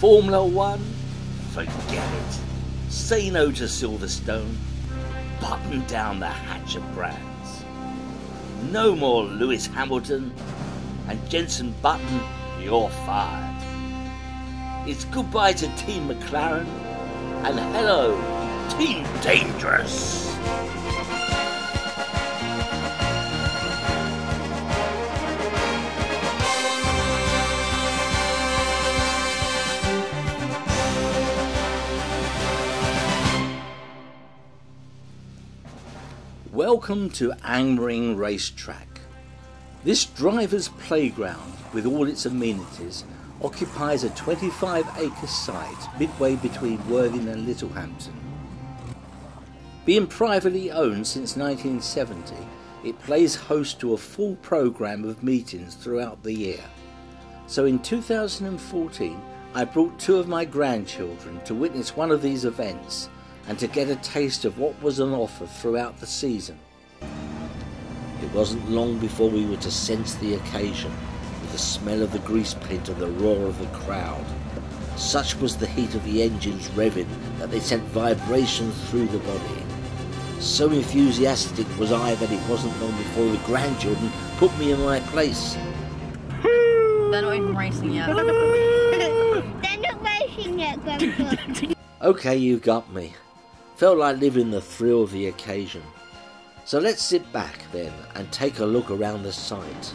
Formula One? Forget it. Say no to Silverstone. Button down the hatch of brands. No more Lewis Hamilton, and Jenson Button, you're fired. It's goodbye to Team McLaren, and hello, Team Dangerous. Welcome to Angermering Racetrack. This driver's playground, with all its amenities, occupies a 25-acre site midway between Worthing and Littlehampton. Being privately owned since 1970, it plays host to a full programme of meetings throughout the year. So in 2014, I brought two of my grandchildren to witness one of these events and to get a taste of what was on offer throughout the season. It wasn't long before we were to sense the occasion, with the smell of the grease paint and the roar of the crowd. Such was the heat of the engines revving that they sent vibrations through the body. So enthusiastic was I that it wasn't long before the grandchildren put me in my place. They're not even racing yet. They're not racing yet, Grandpa. Okay, you got me. Felt like living the thrill of the occasion. So let's sit back then and take a look around the site.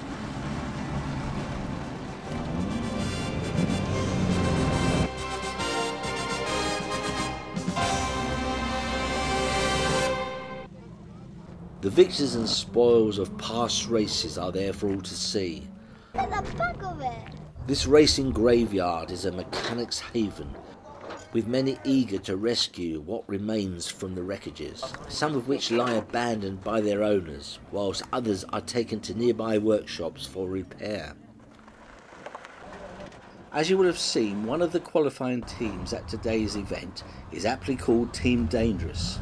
The victors and spoils of past races are there for all to see. There's a bug of it. This racing graveyard is a mechanic's haven, with many eager to rescue what remains from the wreckages, some of which lie abandoned by their owners, whilst others are taken to nearby workshops for repair. As you will have seen, one of the qualifying teams at today's event is aptly called Team Dangerous.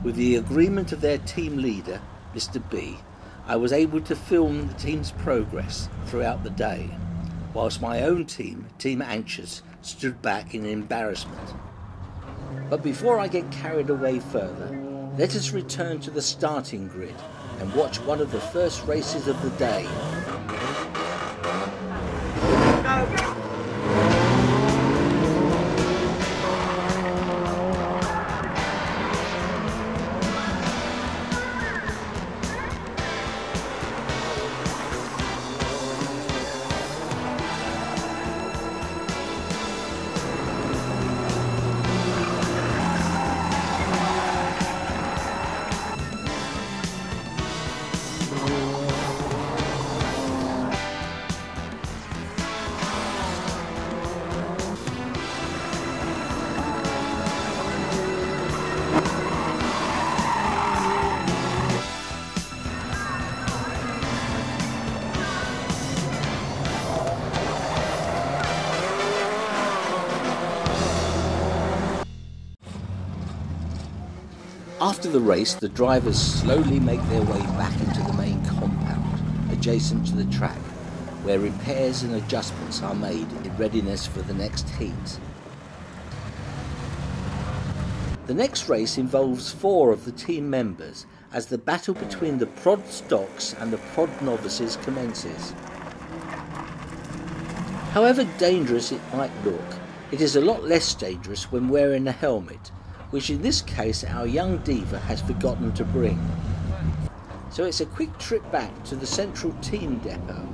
With the agreement of their team leader, Mr. B, I was able to film the team's progress throughout the day, whilst my own team, Team Anxious, stood back in embarrassment. But before I get carried away further, let us return to the starting grid and watch one of the first races of the day. After the race, the drivers slowly make their way back into the main compound, adjacent to the track, where repairs and adjustments are made in readiness for the next heat. The next race involves 4 of the team members, as the battle between the prod stocks and the prod novices commences. However dangerous it might look, it is a lot less dangerous when wearing a helmet, which in this case our young diva has forgotten to bring. So it's a quick trip back to the central team depot,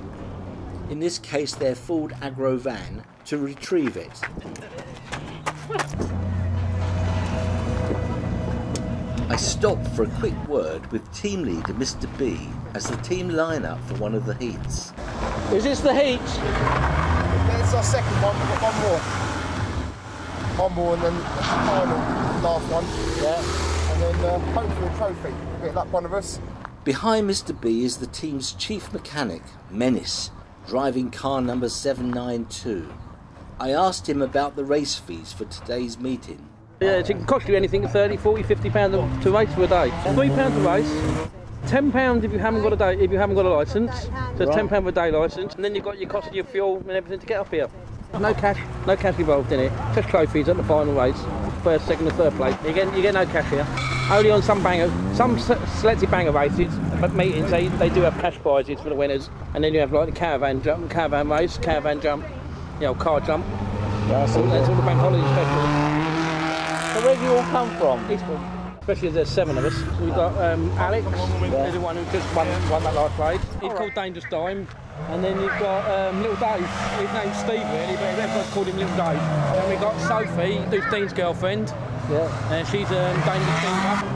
in this case their Ford Agro van, to retrieve it. I stopped for a quick word with team leader Mr. B as the team line up for one of the heats. Is this the heat? It's our second one, we've got one more. One more and then the final, last one. Yeah. And then hopefully a trophy. A bit like one of us. Behind Mr. B is the team's chief mechanic, Menace, driving car number 792. I asked him about the race fees for today's meeting. Yeah, it can cost you anything, 30, 40, 50 pounds to race for a day. £3 a race, £10 if you haven't got a licence. So it's £10 for a day licence, and then you've got your cost of your fuel and everything to get up here. No cash involved in it. Just trophies at the final race. First, second, and third place. You get no cash here. Only on some selected banger races, but meetings they do have cash prizes for the winners. And then you have like the caravan jump, caravan race, caravan jump, you know, car jump. That's all the bank holiday specials. So where do you all come from? Eastbourne. Especially as there's 7 of us. We've got Alex, who's the one who just won that last race. He's called Dangerous Dime. And then you've got Little Dave. His name's Steve really, but everyone's called him Little Dave. And then we've got Sophie, who's Dean's girlfriend. Yeah. And she's Dangerous Diva.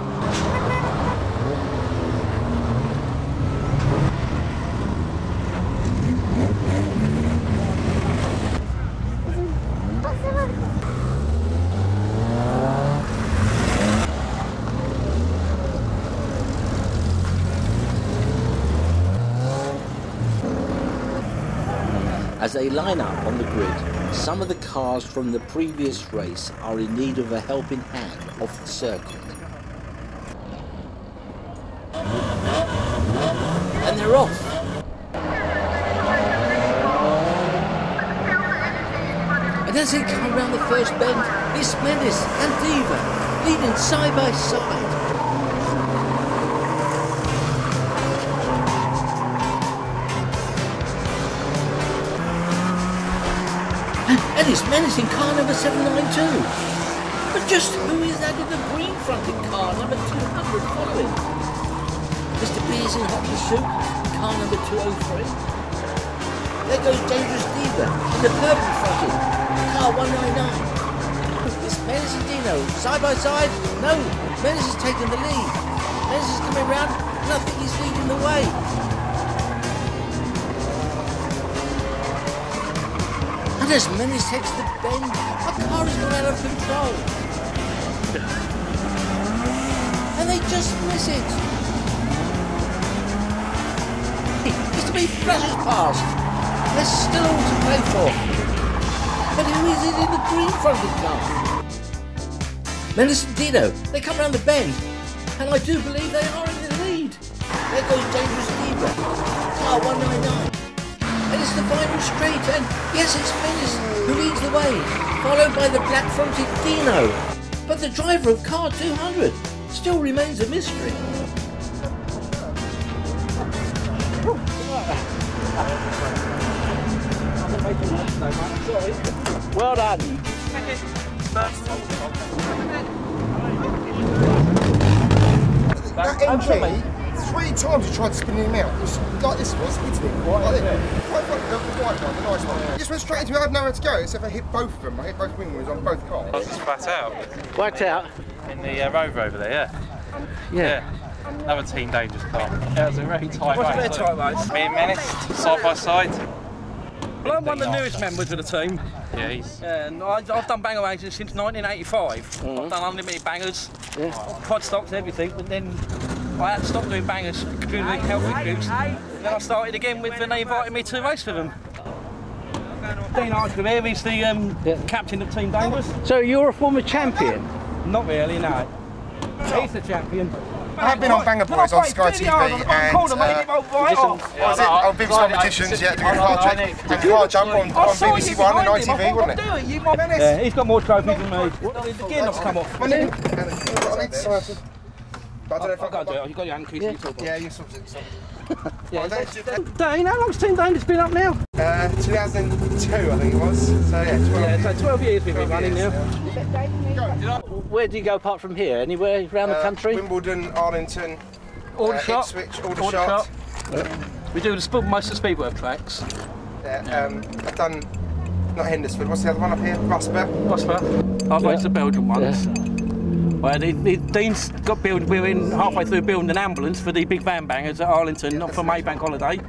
As they line up on the grid, some of the cars from the previous race are in need of a helping hand off the circuit. And they're off! And as they come round the first bend, it's Menace and Diva leading side by side. And it's Menace in car number 792. But just who is that in the green fronted car number 200 following? Mr. B is in hot pursuit, car number 203. There goes Dangerous Diva in the purple fronted, car 199. It's Menace and Dino, side by side. No, Menace is taking the lead. Menace is coming round, and I think he's leading the way. And as Menace takes the bend, a car has gone out of control. And they just miss it. Mr. B flashes past. There's still all to play for. But who is it in the green fronted car? Menace and Dino, they come round the bend. And I do believe they are in the lead. There goes Dangerous Diva, car 199. And it's the final straight, and yes, it's Menace who leads the way, followed by the black-fronted Dino. But the driver of car 200 still remains a mystery. Well done. That MG, 3 times you tried to spin him out. It was like this was, isn't it? Like this. The white one, the nice one. He just went straight into it, I had nowhere to go, except I hit both of them. I hit both wing mirrors on both cars. I was just flat out. Worked out. In the Rover over there, yeah. Another Team Dangerous car. Yeah, it was a very tight race. Very tight race. Me and Menace, side by side. Well, I'm one of the newest members of the team. Yeah, he's... And I've done banger races since 1985. I've done unlimited bangers, pod stocks and everything, but then I had to stop doing bangers due to health issues. Then I started again when they invited me to race for them. Dean Archer here, he's the captain of Team Dangerous. So you're a former champion? Not really, no. He's the champion. I have been on Banger Boys on Sky TV and on Bibs competitions, doing car jump on BBC One and ITV, wasn't it? Yeah, he's got more trophies than me. The gear knob's come off. I need to sign it. But I don't know if I've got to do it. You've got your hand keys. Yeah, you sort it. Dane, how long's Team Dangerous been up now? 2002, I think it was. So yeah, 12 years. So 12 years we've been running now. Where do you go apart from here? Anywhere around the country? Wimbledon, Arlington, Aldershot. Ipswich, Aldershot. We do most of the Speedworth tracks. Yeah, I've done, not Hendersford, what's the other one up here? Rusper. I've raced the Belgian ones. Well, Dean's got built. We're in halfway through building an ambulance for the big van bangers at Arlington, not for Maybank holiday.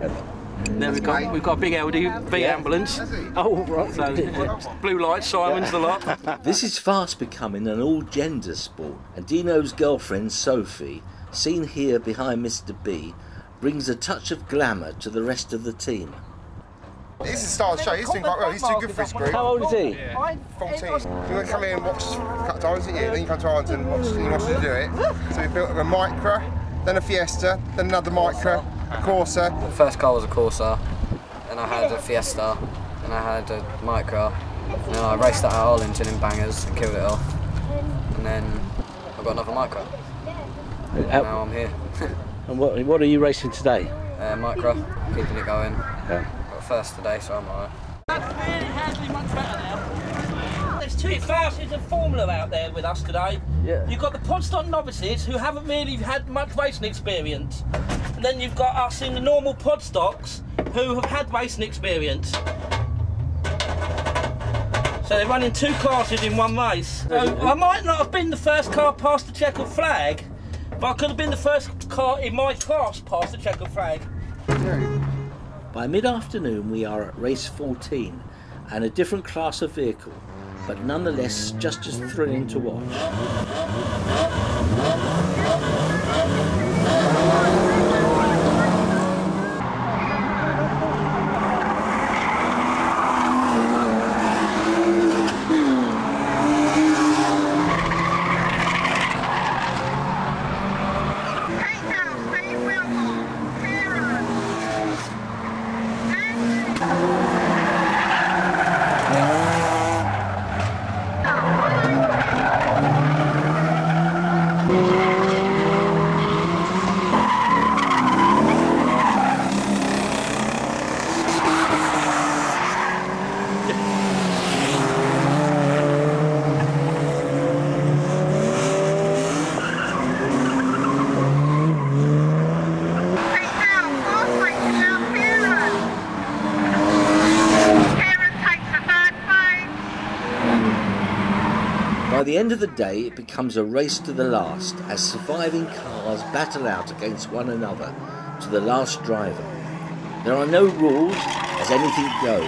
Then we've got a big LDV ambulance. Oh, right. So blue lights, sirens, the lot. This is fast becoming an all-gender sport, and Dino's girlfriend Sophie, seen here behind Mr. B, brings a touch of glamour to the rest of the team. This is the start of the show, he's doing quite well, he's too good for his group. How old is he? 14. You're going to come here and watch a couple of times, then you come to Arlington and watch, and he wants you to do it. So we built a Micra, then a Fiesta, then another Micra, a Corsa. The first car was a Corsa, then I had a Fiesta, and and I had a micro, and then I raced that at Arlington in bangers and killed it off, and then I got another micro. And now I'm here. And what are you racing today? Micro, keeping it going. Yeah. Got first today, so I'm alright. That's really handling much better now. There's two classes of Formula out there with us today. Yeah. You've got the podstock novices who haven't really had much racing experience, and then you've got us in the normal podstocks who have had racing experience. So they're running two classes in one race. So I might not have been the first car past the checkered flag, but I could have been the first car in my class past the checkered flag. By mid-afternoon we are at race 14 and a different class of vehicle, but nonetheless just as thrilling to watch. By the end of the day, it becomes a race to the last as surviving cars battle out against one another to the last driver. There are no rules, as anything goes.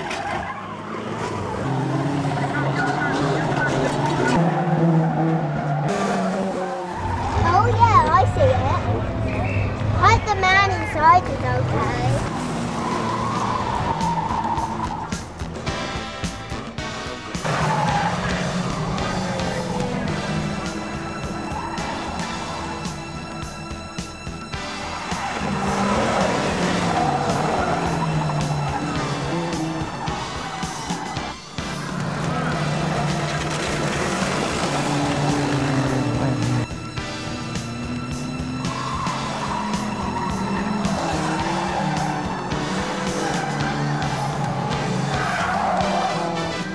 Oh yeah, I see it. Like the man inside is okay.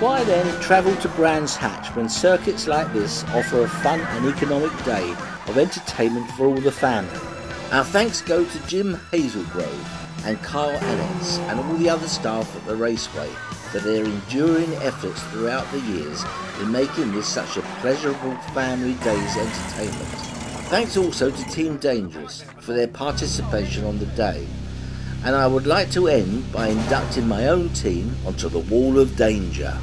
Why then travel to Brands Hatch when circuits like this offer a fun and economic day of entertainment for all the family? Our thanks go to Jim Hazelgrove and Carl Annetts and all the other staff at the raceway for their enduring efforts throughout the years in making this such a pleasurable family day's entertainment. Thanks also to Team Dangerous for their participation on the day. And I would like to end by inducting my own team onto the Wall of Danger.